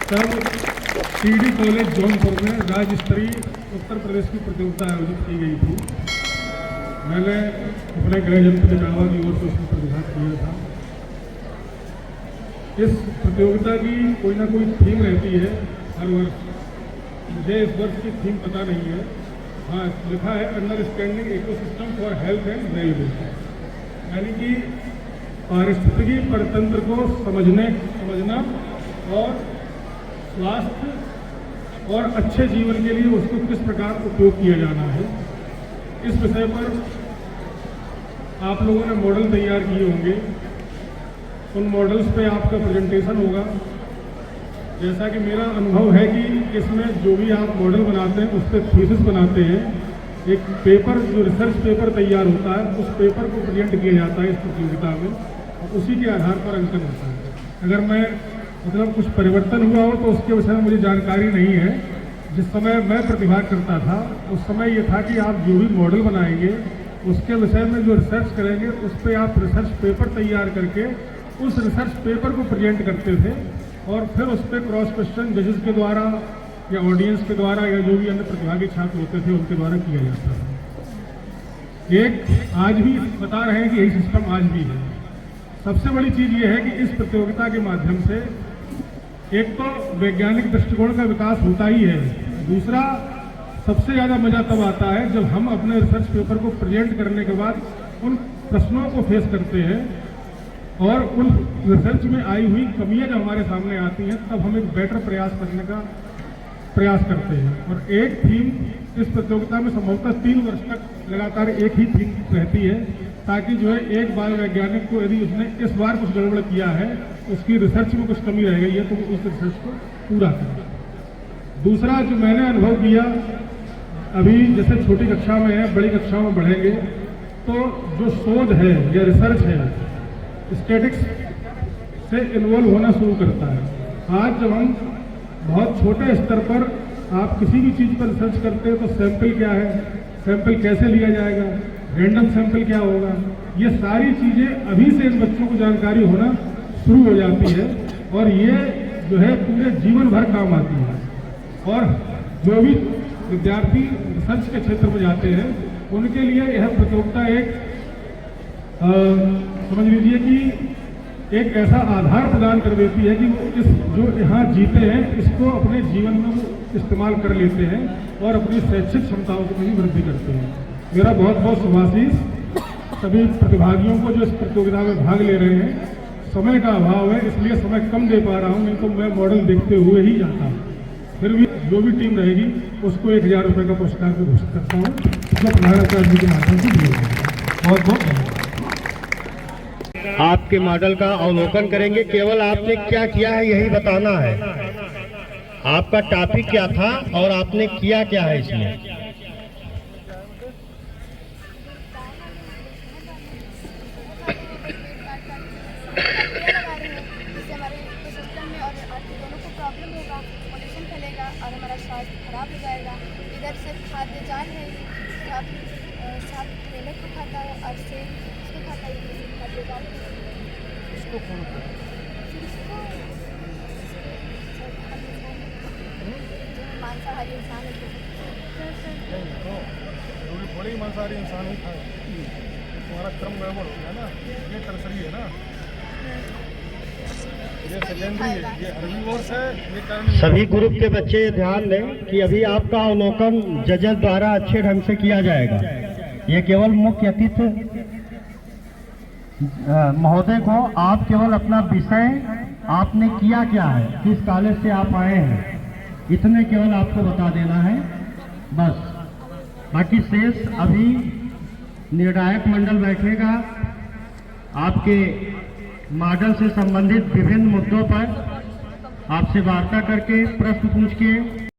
तब TD college Jaunpur में राज्य स्तरीय उत्तर प्रदेश की प्रतियोगिता आयोजित की गई थी। मैंने अपने गृह जनपद इटावा की ओर से उसमें प्रतिभाग किया था। इस प्रतियोगिता की कोई ना कोई थीम रहती है हर वर्ष। मुझे इस वर्ष की थीम पता नहीं है। हाँ, लिखा है understanding ecosystem for health and wellbeing, यानी कि पारिस्थितिकी परतंत्र को समझना और स्वास्थ्य और अच्छे जीवन के लिए उसको किस प्रकार उपयोग किया जाना है। इस विषय पर आप लोगों ने मॉडल तैयार किए होंगे। उन मॉडल्स पे आपका प्रेजेंटेशन होगा। जैसा कि मेरा अनुभव है कि इसमें जो भी आप मॉडल बनाते हैं उस पर थीसिस बनाते हैं। एक पेपर, जो रिसर्च पेपर तैयार होता है, उस पेपर को प्रेजेंट किया जाता है इस प्रतियोगिता में और उसी के आधार पर अंकन होता है। अगर मैं कुछ परिवर्तन हुआ हो तो उसके विषय में मुझे जानकारी नहीं है। जिस समय मैं प्रतिभाग करता था उस समय ये था कि आप जो भी मॉडल बनाएंगे उसके विषय में जो रिसर्च करेंगे उस पर आप रिसर्च पेपर तैयार करके उस रिसर्च पेपर को प्रेजेंट करते थे और फिर उस पर क्रॉस क्वेश्चन जजेस के द्वारा या ऑडियंस के द्वारा या जो भी अन्य प्रतिभागी छात्र होते थे उनके द्वारा किया जाता था। एक आज भी बता रहे हैं कि यही सिस्टम आज भी है। सबसे बड़ी चीज़ ये है कि इस प्रतियोगिता के माध्यम से एक तो वैज्ञानिक दृष्टिकोण का विकास होता ही है। दूसरा, सबसे ज़्यादा मजा तब आता है जब हम अपने रिसर्च पेपर को प्रेजेंट करने के बाद उन प्रश्नों को फेस करते हैं और उन रिसर्च में आई हुई कमियां जब हमारे सामने आती हैं तब हम एक बेटर प्रयास करने का प्रयास करते हैं। और एक थीम इस प्रतियोगिता में संभवतः 3 वर्ष तक लगातार एक ही थीम रहती है, ताकि जो है एक बार वैज्ञानिक को यदि उसने इस बार कुछ गड़बड़ किया है, उसकी रिसर्च में कुछ कमी रह गई है, तो वो उस रिसर्च को पूरा करें। दूसरा जो मैंने अनुभव किया, अभी जैसे छोटी कक्षा में है, बड़ी कक्षाओं में बढ़ेंगे तो जो शोध है या रिसर्च है स्टैटिक्स से इन्वॉल्व होना शुरू करता है। आज जब हम बहुत छोटे स्तर पर आप किसी भी चीज़ पर रिसर्च करते हैं तो सैंपल क्या है, सैंपल कैसे लिया जाएगा, रैंडम सैंपल क्या होगा, ये सारी चीज़ें अभी से इन बच्चों को जानकारी होना शुरू हो जाती है और ये जो है पूरे जीवन भर काम आती है। और जो भी विद्यार्थी रिसर्च के क्षेत्र में जाते हैं उनके लिए यह प्रतियोगिता एक समझ लीजिए कि एक ऐसा आधार प्रदान कर देती है कि वो इस जो यहाँ जीते हैं इसको अपने जीवन में वो इस्तेमाल कर लेते हैं और अपनी शैक्षिक क्षमताओं को भी वृद्धि करते हैं। मेरा बहुत बहुत शुभाशीष सभी प्रतिभागियों को जो इस प्रतियोगिता में भाग ले रहे हैं। समय का अभाव है इसलिए समय कम दे पा रहा हूँ, नहीं तो मैं मॉडल देखते हुए ही जाता हूँ। फिर भी जो भी टीम रहेगी उसको 1000 रुपये का पुरस्कार भी घोषित करता हूँ, जो प्रधानाचार्य जी के माध्यम से दिया जाएगा। बहुत बहुत धन्यवाद। आपके मॉडल का अवलोकन करेंगे। केवल आपने क्या किया है यही बताना है। आपका टॉपिक क्या था और आपने किया क्या है इसमें। और हमारा स्वास्थ्य खराब हो जाएगा। इधर से खाद्य जाल है, साथ मेहनत को खाता है और से उसको खाता है, खाद्य जाल उसको कौन मांसाहारी इंसान है, बड़ी मांसाहारी इंसान ही खाए, तुम्हारा क्रम गड़बड़ हो गया ना, ये टर्सरी है ना, ये सेकेंडरी है, ये हर्बीवोर्स है, ये कारण। सभी ग्रुप के बच्चे ध्यान दें कि अभी आपका अवलोकन जजेस द्वारा अच्छे ढंग से किया जाएगा। ये केवल मुख्य अतिथि महोदय को आप केवल अपना विषय आपने किया क्या है, किस कॉलेज से आप आए हैं, इतने केवल आपको बता देना है बस। बाकी शेष अभी निर्णायक मंडल बैठेगा, आपके मॉडल से संबंधित विभिन्न मुद्दों पर आपसे वार्ता करके प्रश्न पूछ के